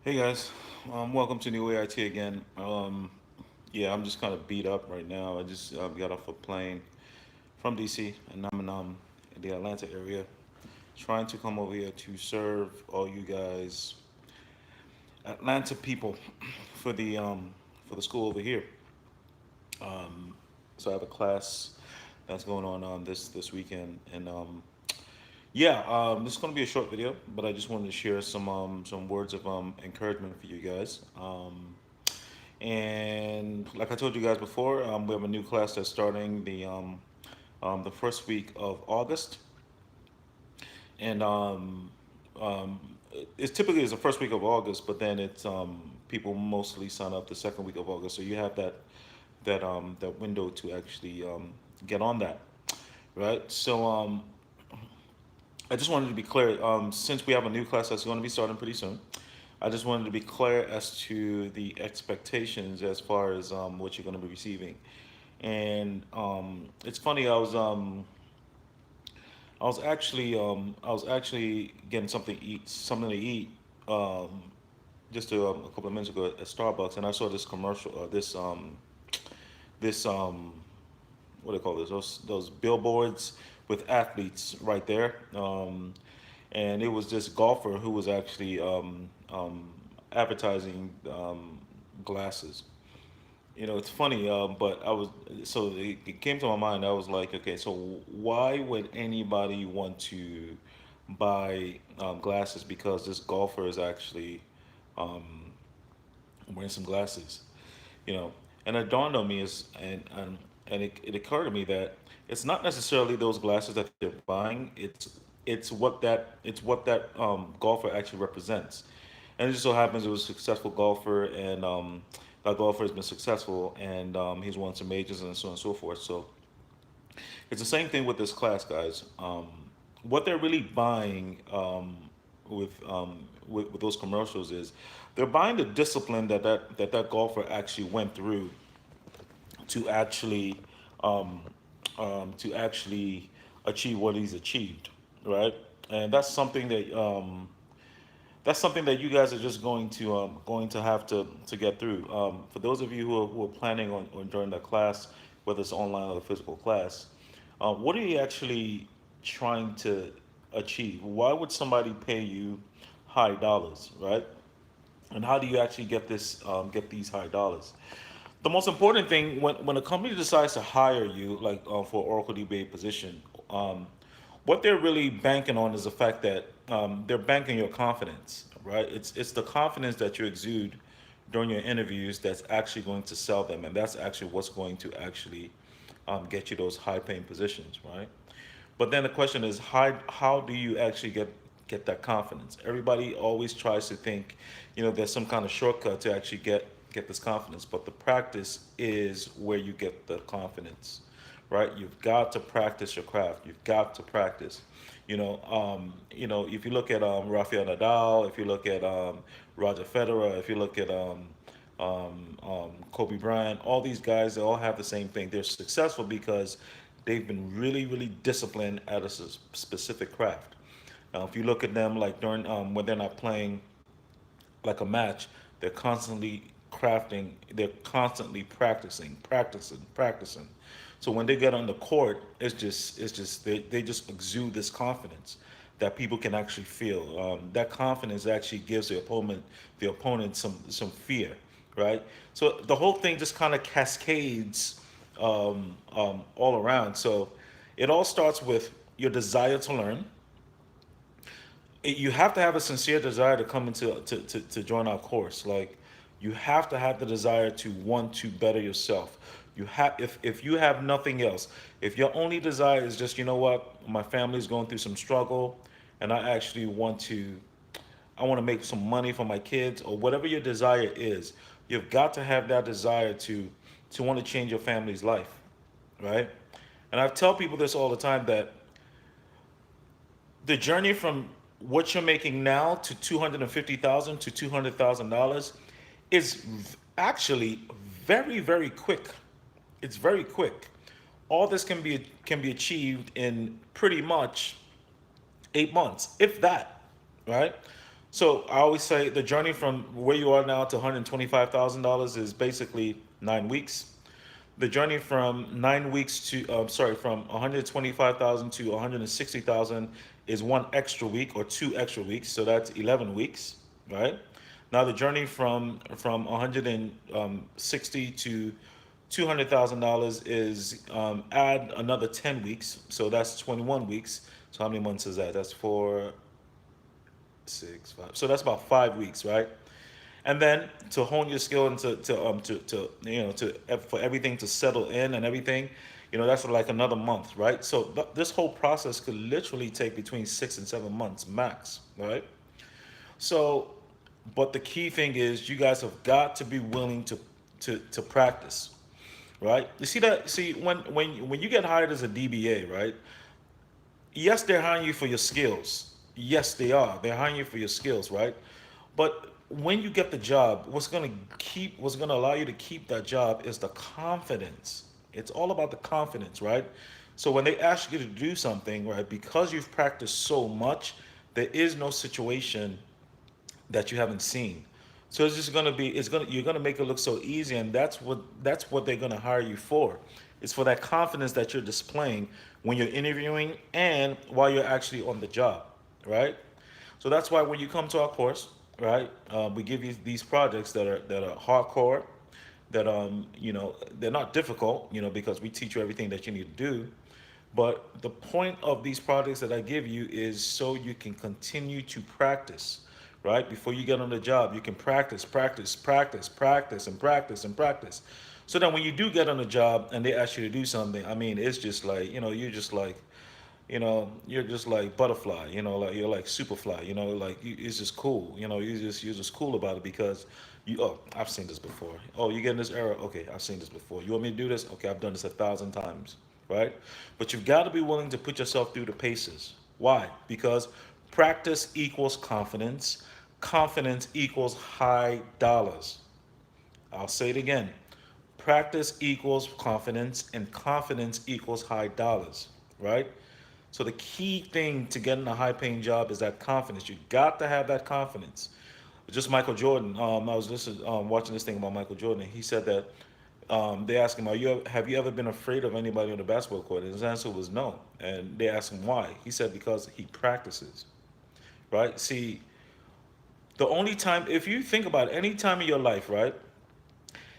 Hey guys, welcome to New AIT again. Yeah, I'm just kind of beat up right now. I just got off a plane from DC, and I'm in the Atlanta area, trying to come over here to serve all you guys, Atlanta people, for the school over here. So I have a class that's going on this weekend, and yeah, this is going to be a short video, but I just wanted to share some words of encouragement for you guys. And like I told you guys before, we have a new class that's starting the first week of August, and um, it's typically is the first week of August, but then it's people mostly sign up the second week of August, so you have that window to actually get on that, right? So I just wanted to be clear, since we have a new class that's going to be starting pretty soon. I just wanted to be clear as to the expectations as far as what you're going to be receiving. And it's funny, I was actually getting something to eat just a couple of minutes ago at Starbucks, and I saw this commercial, this what do they call this? Those billboards with athletes right there, and it was this golfer who was actually advertising glasses. It's funny, but it came to my mind. I was like, okay, so why would anybody want to buy glasses because this golfer is actually wearing some glasses? you know and it dawned on me it occurred to me that it's not necessarily those glasses that they're buying. It's what that golfer actually represents. And it just so happens it was a successful golfer, and that golfer has been successful, and he's won some majors and so on and so forth. So it's the same thing with this class, guys. What they're really buying with those commercials is they're buying the discipline that golfer actually went through to actually um, to actually achieve what he's achieved, right? And that's something that you guys are just going to have to get through. For those of you who are planning on joining the class, whether it's online or a physical class, what are you actually trying to achieve? Why would somebody pay you high dollars, right? And how do you actually get these high dollars? The most important thing when a company decides to hire you, like for Oracle DBA position, what they're really banking on is the fact that they're banking your confidence, right? It's the confidence that you exude during your interviews that's actually going to sell them, and that's actually what's going to actually get you those high paying positions, right? But then the question is, how do you actually get that confidence? Everybody always tries to think, there's some kind of shortcut to actually get this confidence, but the practice is where you get the confidence, right? You've got to practice your craft. You've got to practice. If you look at Rafael Nadal, if you look at Roger Federer, if you look at Kobe Bryant, all these guys, they all have the same thing. They're successful because they've been really, really disciplined at a specific craft. If you look at them, like during when they're not playing like a match, they're constantly crafting, they're constantly practicing. So when they get on the court, it's just they just exude this confidence that people can actually feel. That confidence actually gives the opponent some fear, right? So the whole thing just kind of cascades all around. So it all starts with your desire to learn. You have to have a sincere desire to come into to join our course. Like, you have to have the desire to want to better yourself. If you have nothing else, if your only desire is just, what, my family's going through some struggle, and I want to make some money for my kids, or whatever your desire is, you've got to have that desire to want to change your family's life, right? And I tell people this all the time, that the journey from what you're making now to 250,000 to $200,000 is actually very, very quick. It's very quick. All this can be achieved in pretty much 8 months, if that, right? So I always say the journey from where you are now to $125,000 is basically 9 weeks. The journey from 9 weeks to, sorry, from 125,000 to 160,000 is one extra week or two extra weeks. So that's 11 weeks, right? Now the journey from 160 to $200,000 is add another 10 weeks. So that's 21 weeks. So how many months is that? That's four, six, five. So that's about 5 weeks, right? And then to hone your skill and to for everything to settle in and everything, that's like another month, right? So this whole process could literally take between 6 and 7 months max, right? So, but the key thing is you guys have got to be willing to practice, right? You see that? See when you get hired as a DBA, right? Yes, they're hiring you for your skills. Yes, they are. They're hiring you for your skills, right? But when you get the job, what's gonna allow you to keep that job is the confidence. It's all about the confidence, right? So when they ask you to do something, right, because you've practiced so much, there is no situation that you haven't seen. So it's just gonna be you're gonna make it look so easy, and that's what they're gonna hire you for. It's for that confidence that you're displaying when you're interviewing and while you're actually on the job, right? So that's why when you come to our course, right, we give you these projects that are hardcore, that they're not difficult, because we teach you everything that you need to do. But the point of these projects that I give you is so you can continue to practice, right? Before you get on the job, you can practice, practice, practice, practice, and practice and practice. So that when you do get on the job and they ask you to do something, I mean, it's just like, you're just like butterfly, like you're like superfly, like it's just cool, you're just cool about it because I've seen this before. Oh, you getting this error? Okay, I've seen this before. You want me to do this? Okay, I've done this 1,000 times, right? But you've got to be willing to put yourself through the paces. Why? Because practice equals confidence. Confidence equals high dollars. I'll say it again. Practice equals confidence, and confidence equals high dollars, right? So the key thing to getting a high paying job is that confidence. You got to have that confidence. Just Michael Jordan. I was watching this thing about Michael Jordan. And he said that they asked him, have you ever been afraid of anybody on the basketball court? And his answer was no. And they asked him why. He said because he practices, right? See, the only time, if you think about it, any time in your life, right?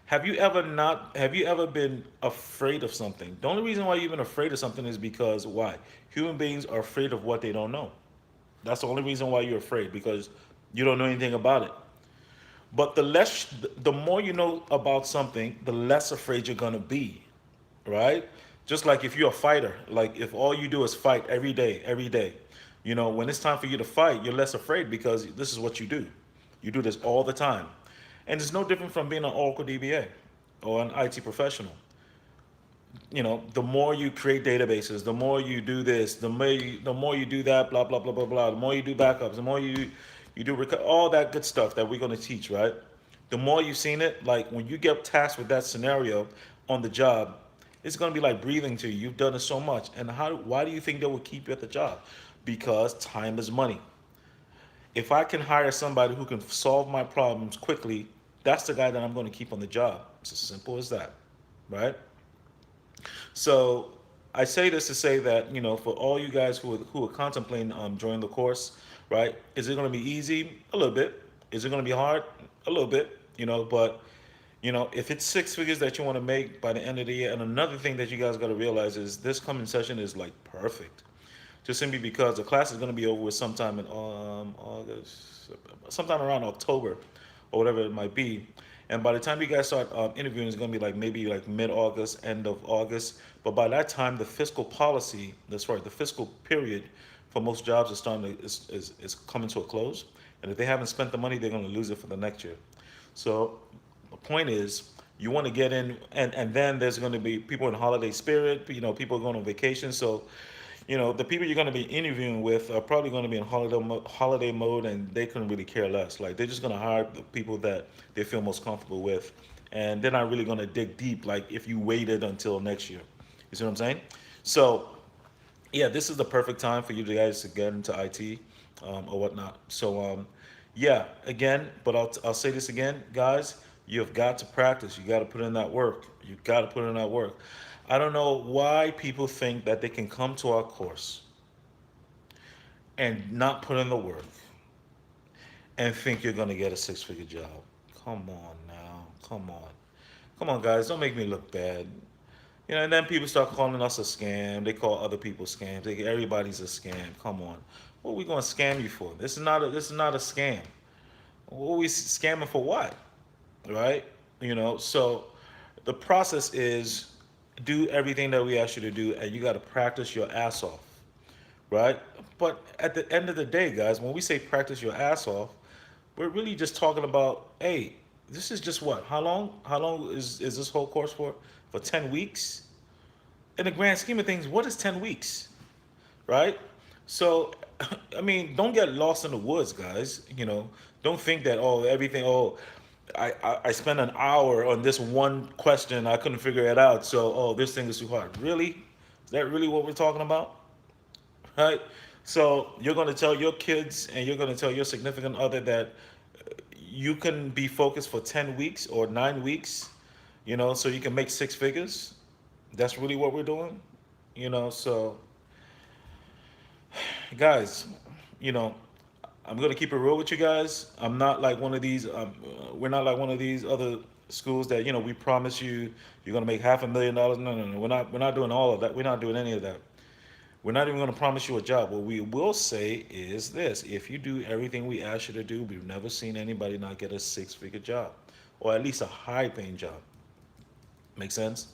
Have you ever been afraid of something? The only reason why you've been afraid of something is because why? Human beings are afraid of what they don't know. That's the only reason why you're afraid, because you don't know anything about it. But the more you know about something, the less afraid you're gonna be, right? Just like if you're a fighter, like if all you do is fight every day, when it's time for you to fight, you're less afraid because this is what you do. You do this all the time. And it's no different from being an Oracle DBA or an IT professional. The more you create databases, the more you do this, the more you do that, blah blah blah blah blah. The more you do backups, the more you do all that good stuff that we're going to teach, right? The more you've seen it, like when you get tasked with that scenario on the job, it's going to be like breathing to you. You've done it so much, and why do you think they will keep you at the job? Because time is money. If I can hire somebody who can solve my problems quickly, that's the guy that I'm going to keep on the job. It's as simple as that, right? So I say this to say that for all you guys who are contemplating joining the course, right? Is it going to be easy? A little bit. Is it going to be hard? A little bit. But if it's six figures that you want to make by the end of the year, and another thing that you guys got to realize is this coming session is like perfect, just simply because the class is going to be over with sometime in August, sometime around October, or whatever it might be. And by the time you guys start interviewing, it's going to be like maybe like mid-August, end of August. But by that time, the fiscal policy, that's right, the fiscal period for most jobs is coming to a close. And if they haven't spent the money, they're going to lose it for the next year. So the point is, you want to get in, and then there's going to be people in holiday spirit, people going on vacation. So the people you're going to be interviewing with are probably going to be in holiday mode, and they couldn't really care less. Like they're just going to hire the people that they feel most comfortable with, and they're not really going to dig deep. Like if you waited until next year, you see what I'm saying? So yeah, this is the perfect time for you guys to get into IT or whatnot. So Yeah, again, but I'll say this again, guys. You've got to practice. You got to put in that work. You got to put in that work. I don't know why people think that they can come to our course and not put in the work and think you're going to get a six-figure job. Come on now. Come on. Come on, guys. Don't make me look bad. You know, and then people start calling us a scam. They call other people scams. Everybody's a scam. Come on. What are we going to scam you for? This is not a scam. What are we scamming for what? Right? You know, so the process is do everything that we ask you to do, and you got to practice your ass off, right? But at the end of the day, guys, when we say practice your ass off, we're really just talking about, hey, this is just what? How long? How long is this whole course for? For 10 weeks? In the grand scheme of things, what is 10 weeks, right? So, I mean, don't get lost in the woods, guys. You know, don't think that, oh, everything, oh, I spent an hour on this one question. I couldn't figure it out. So, oh, this thing is too hard. Really? Is that really what we're talking about? Right? So, you're going to tell your kids and you're going to tell your significant other that you can be focused for 10 weeks or 9 weeks, you know, so you can make six figures. That's really what we're doing, you know. So, guys, you know, I'm gonna keep it real with you guys. I'm not like one of these. We're not like one of these other schools that we promise you're gonna make $500,000. No, no, no. We're not doing all of that. We're not doing any of that. We're not even gonna promise you a job. What we will say is this: if you do everything we ask you to do, we've never seen anybody not get a six-figure job, or at least a high-paying job. Make sense?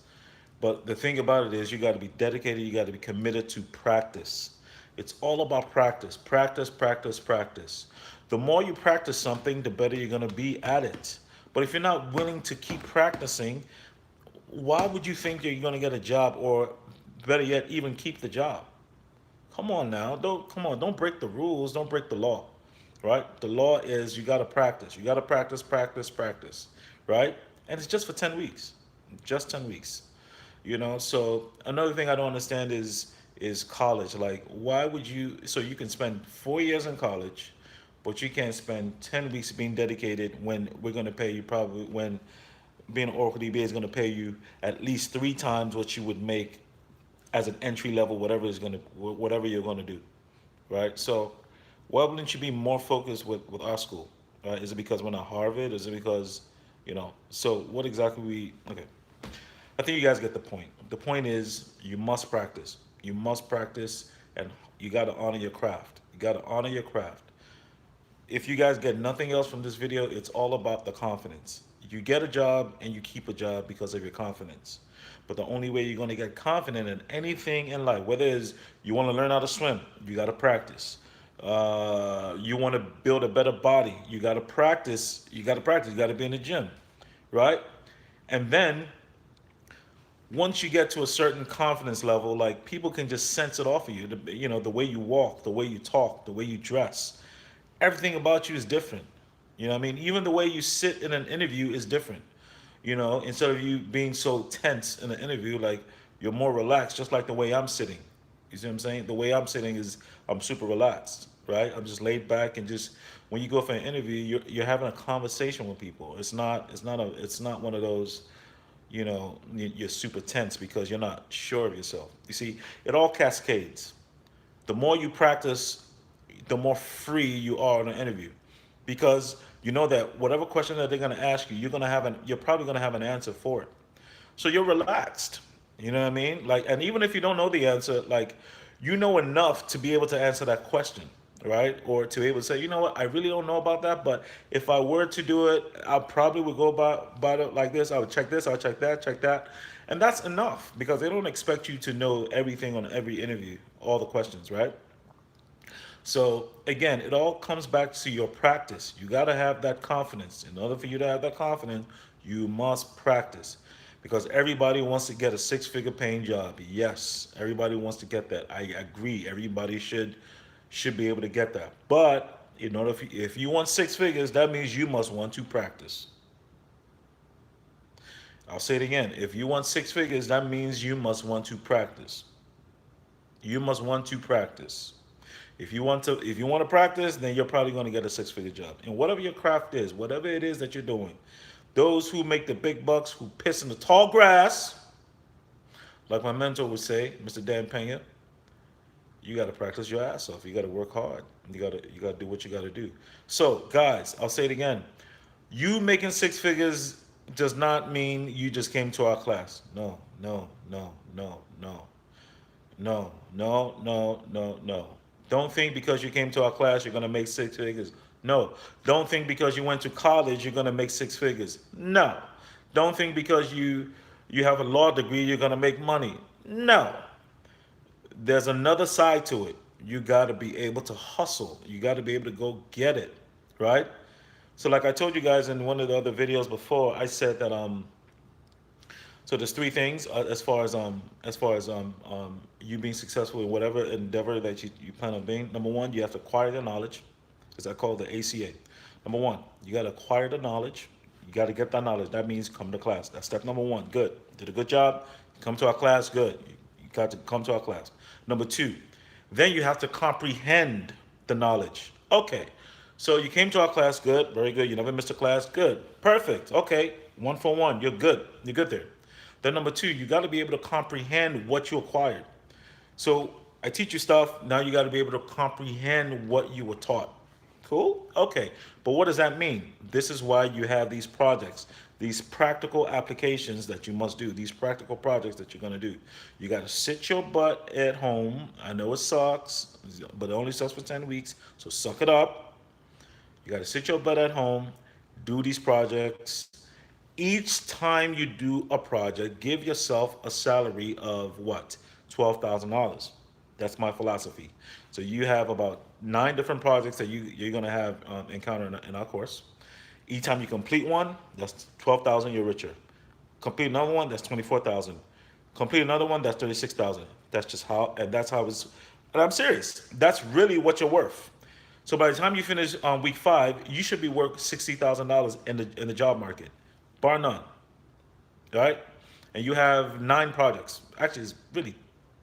But the thing about it is, you got to be dedicated. You got to be committed to practice. It's all about practice, practice, practice, practice. The more you practice something, the better you're going to be at it. But if you're not willing to keep practicing, why would you think you're going to get a job, or better yet, even keep the job? Come on now, don't come on, don't break the rules, don't break the law, right? The law is you got to practice. You got to practice, practice, practice, right? And it's just for 10 weeks, just 10 weeks. So another thing I don't understand is college. Like, why would you? So you can spend 4 years in college, but you can't spend 10 weeks being dedicated when we're going to pay you probably when being an Oracle DBA is going to pay you at least three times what you would make as an entry level, whatever you're going to do, right? So why wouldn't you be more focused with our school? Right? Is it because we're not Harvard? Is it because, So what exactly we? Okay, I think you guys get the point. The point is you must practice. You must practice, and you got to honor your craft. You got to honor your craft. If you guys get nothing else from this video, it's all about the confidence. You get a job and you keep a job because of your confidence. But the only way you're going to get confident in anything in life, whether it's you want to learn how to swim, you got to practice. You want to build a better body, you got to practice. You got to practice. You got to be in the gym, right? And then once you get to a certain confidence level, like people can just sense it off of you. The way you walk, the way you talk, the way you dress, everything about you is different. You know what I mean? Even the way you sit in an interview is different. Instead of you being so tense in an interview, like you're more relaxed, just like the way I'm sitting. You see what I'm saying? The way I'm sitting is I'm super relaxed, right? I'm just laid back and just when you go for an interview, you're having a conversation with people. It's not one of those you're super tense because you're not sure of yourself. You see, it all cascades. The more you practice, the more free you are in an interview, because you know that whatever question that they're going to ask you, you're probably going to have an answer for it. So you're relaxed. You know what I mean? Like, and even if you don't know the answer, like, you know enough to be able to answer that question, right? Or to be able to say, you know what, I really don't know about that, but if I were to do it, I probably would go about it like this. I would check this, I would check that. And that's enough because they don't expect you to know everything on every interview, all the questions, right? So again, it all comes back to your practice. You got to have that confidence. In order for you to have that confidence, you must practice. Because everybody wants to get a six-figure paying job. Yes, everybody wants to get that. I agree. Everybody should be able to get that. But in order if you want six figures, that means you must want to practice. I'll say it again. If you want six figures, that means you must want to practice. You must want to practice. If you want to practice, then you're probably going to get a six-figure job. And whatever your craft is, whatever it is that you're doing, those who make the big bucks, who piss in the tall grass, like my mentor would say, Mr. Dan Pena, you got to practice your ass off. You got to work hard. You got to do what you got to do. So, guys, I'll say it again. You making six figures does not mean you just came to our class. No, no, no, no, no. No, no, no, no, no. Don't think because you came to our class you're going to make six figures. No. Don't think because you went to college you're going to make six figures. No. Don't think because you have a law degree you're going to make money. No. There's another side to it. You got to be able to hustle. You got to be able to go get it, right? So like I told you guys in one of the other videos before, I said that so there's three things as far as you being successful in whatever endeavor that you plan on being. Number one, you have to acquire the knowledge, as I call the ACA. Number one, you got to acquire the knowledge. You got to get that knowledge. That means come to class. That's step number one. Good. Did a good job. Come to our class. Good. You got to come to our class. Number two, then you have to comprehend the knowledge. Okay. So you came to our class. Good. Very good. You never missed a class. Good. Perfect. Okay. One for one. You're good. You're good there. Then number two, you got to be able to comprehend what you acquired. So I teach you stuff. Now you got to be able to comprehend what you were taught. Cool? Okay. But what does that mean? This is why you have these projects, these practical applications that you must do, these practical projects that you're going to do. You got to sit your butt at home. I know it sucks, but it only sucks for 10 weeks. So suck it up. You got to sit your butt at home, do these projects. Each time you do a project, give yourself a salary of what? $12,000. That's my philosophy. So you have about 9 different projects that you're going to have encounter in our course. Each time you complete one, that's 12,000. You're richer. Complete another one, that's 24,000. Complete another one, that's 36,000. That's just how, and that's how it's. And I'm serious. That's really what you're worth. So by the time you finish on week 5, you should be worth $60,000 in the job market, bar none. Right? And you have 9 projects. Actually, it's really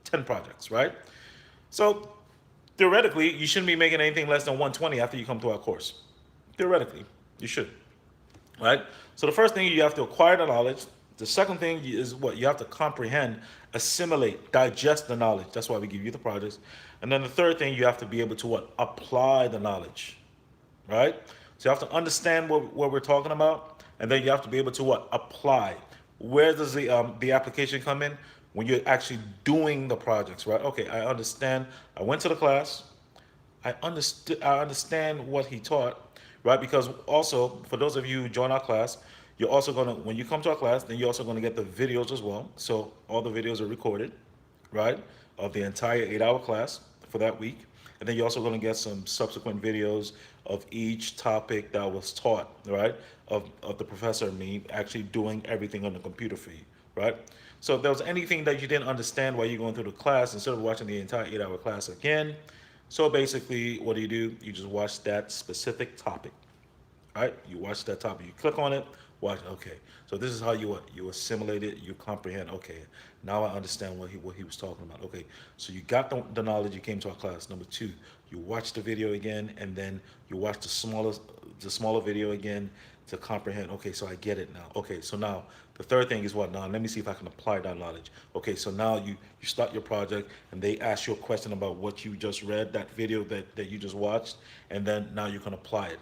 10 projects, right? So theoretically, you shouldn't be making anything less than 120 after you come to our course. Theoretically, you should, right? So the first thing you have to acquire the knowledge. The second thing is what you have to comprehend, assimilate, digest the knowledge. That's why we give you the projects. And then the third thing you have to be able to what? Apply the knowledge, right? So you have to understand what we're talking about, and then you have to be able to what? Apply. Where does the application come in? When you're actually doing the projects, right? Okay, I understand. I went to the class. I understand what he taught, right? Because also for those of you who join our class, you're also gonna when you come to our class, then you're also gonna get the videos as well. So all the videos are recorded, right? Of the entire 8-hour class for that week. And then you're also gonna get some subsequent videos of each topic that was taught, right? Of the professor and me actually doing everything on the computer for you, right? So if there was anything that you didn't understand while you're going through the class, instead of watching the entire 8-hour class again, so basically, what do? You just watch that specific topic, right? You watch that topic, you click on it, watch. Okay, so this is how you assimilate it, you comprehend. Okay, now I understand what he was talking about. Okay, so you got the knowledge. You came to our class. Number two, you watch the video again, and then you watch the smaller video again to comprehend. Okay, so I get it now. Okay, so now the third thing is what? Now let me see if I can apply that knowledge. Okay, so now you start your project and they ask you a question about what you just read, that video that you just watched, and then now you can apply it.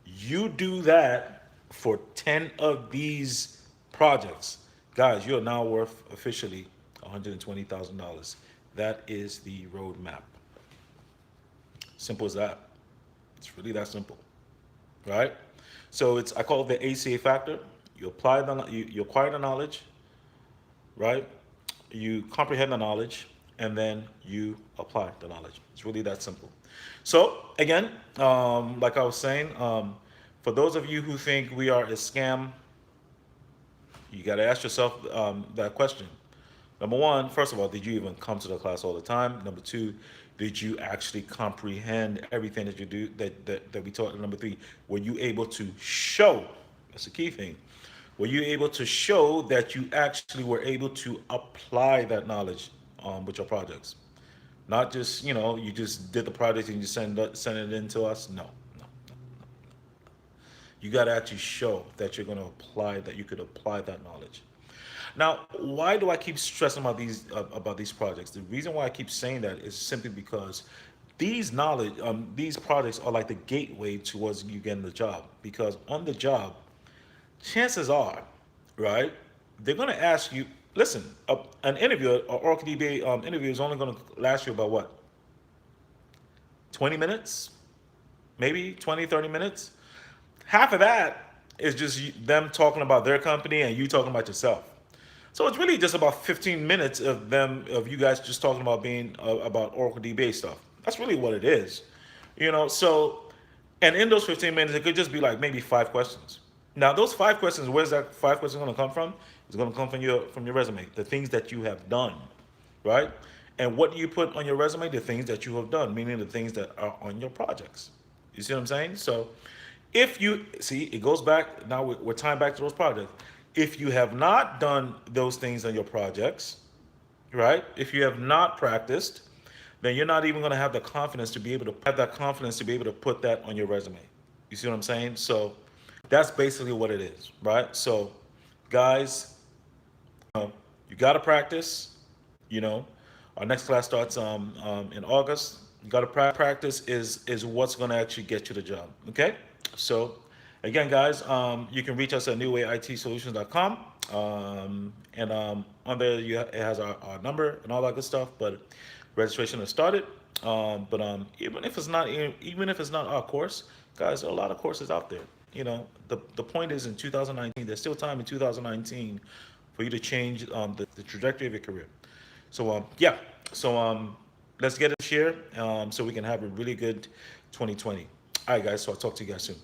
You do that for 10 of these projects. Guys, you're now worth officially $120,000. That is the roadmap. Simple as that. It's really that simple, right? So I call it the ACA factor. You acquire the knowledge, right? You comprehend the knowledge, and then you apply the knowledge. It's really that simple. So again, like I was saying, for those of you who think we are a scam, you got to ask yourself that question. Number one, first of all, did you even come to the class all the time? Number two, did you actually comprehend everything that you do that we taught? And number three, were you able to show? That's the key thing. Were you able to show that you actually were able to apply that knowledge with your projects? Not just, you just did the project and you send it in to us. No, no. You got to actually show that you're going to apply, that you could apply that knowledge. Now, why do I keep stressing about these projects? The reason why I keep saying that is simply because these projects are like the gateway towards you getting the job. Because on the job, chances are, right, they're going to ask you. Listen, an interview, an Oracle DBA interview is only going to last you about what, 20 minutes, maybe 20, 30 minutes. Half of that is just them talking about their company and you talking about yourself. So it's really just about 15 minutes of you guys just talking about being about Oracle DBA stuff. That's really what it is, So, and in those 15 minutes, it could just be like maybe 5 questions. Now, those 5 questions, where's that 5 questions going to come from? It's going to come from your resume, the things that you have done, right? And what do you put on your resume? The things that you have done, meaning the things that are on your projects. You see what I'm saying? So, if you see, it goes back. Now we're tying back to those projects. If you have not done those things on your projects, right? If you have not practiced, then you're not even going to have the confidence to be able to have that confidence to be able to put that on your resume. You see what I'm saying? So that's basically what it is, right? So, guys, you got to practice. You know, our next class starts in August. You got to practice is what's going to actually get you the job. Okay. So, again, guys, you can reach us at newwayitsolutions.com. And on there, it has our number and all that good stuff. But registration has started. But even if it's not our course, guys, there are a lot of courses out there. The point is in 2019, there's still time in 2019 for you to change the trajectory of your career. So yeah, so let's get it share so we can have a really good 2020. All right, guys. So I'll talk to you guys soon.